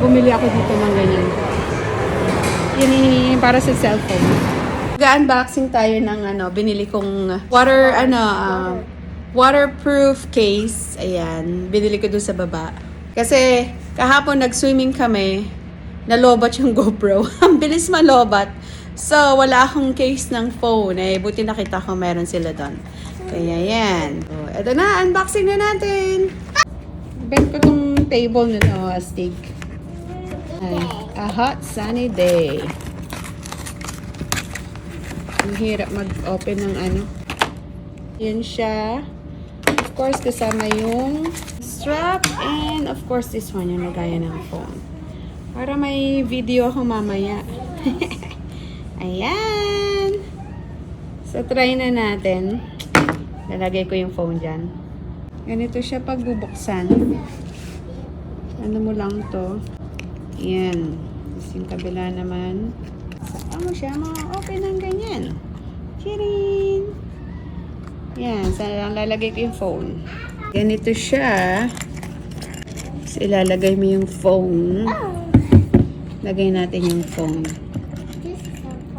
bumili ako dito ng ganyan. Yan para sa cellphone. Mag-unboxing tayo ng binili kong waterproof case. Ayan, binili ko doon sa baba. Kasi kahapon nag-swimming kami, nalobat yung GoPro. Ang bilis malobat. So, wala akong case ng phone. Buti nakita ko meron sila doon. Kaya yan. So, eto na, unboxing na natin. Ben ko tong table na astig. Ay, a hot sunny day. Ang hirap mag-open ng Yan siya. Of course, kasama yung strap. And of course, this one, yung lagayan ng phone. Para may video ako mamaya. Ayan. So, try na natin. Lalagay ko yung phone dyan. Ganito siya pag bubuksan. Ano mo lang to. Ayan. Tapos yung kabila naman. Saka mo siya ma-open ng ganyan. Chirin! Ayan. Saan lang lalagay ko yung phone. Ganito siya. Tapos ilalagay mo yung phone. Lagay natin yung phone.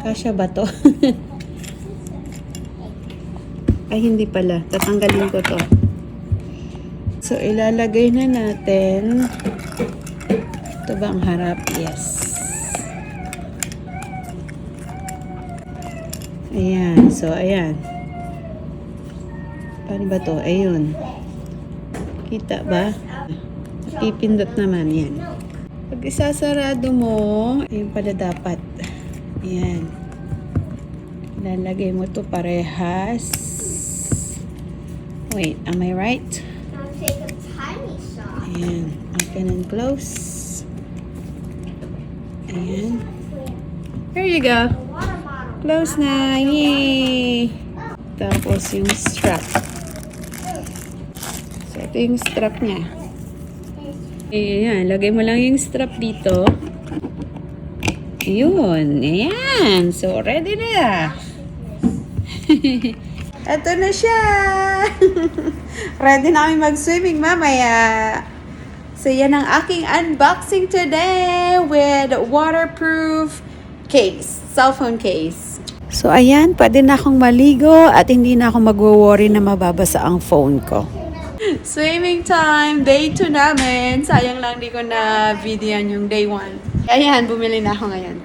Kasya ba to? Ay, hindi pala. Tatanggalin ko to. So, ilalagay na natin. Ito ba ang harap? Yes. Ayan. So, ayan. Paano ba to? Ayun. Kita ba? Pipindot naman. Yan. Pag isasarado mo, ayun pala dapat. Ayan. Lalagay mo to parehas. Wait, am I right? Take a tiny shot. Ayan. Open and close. Ayan. There you go. Water bottle. Close na. Yay! Tapos yung strap. So, ito yung strap niya. Ayan. Lagay mo lang yung strap dito. Ayun. Ayan. So, ready na. Ito na siya. Ready na kami mag-swimming mamaya. So, yan ang aking unboxing today with waterproof case. Cellphone case. So, ayan. Pwede na akong maligo at hindi na ako mag-worry na mababasa ang phone ko. Swimming time! Day 2 namin. Sayang lang di ko na videoan yung day 1. Ayan, bumili na ako ngayon.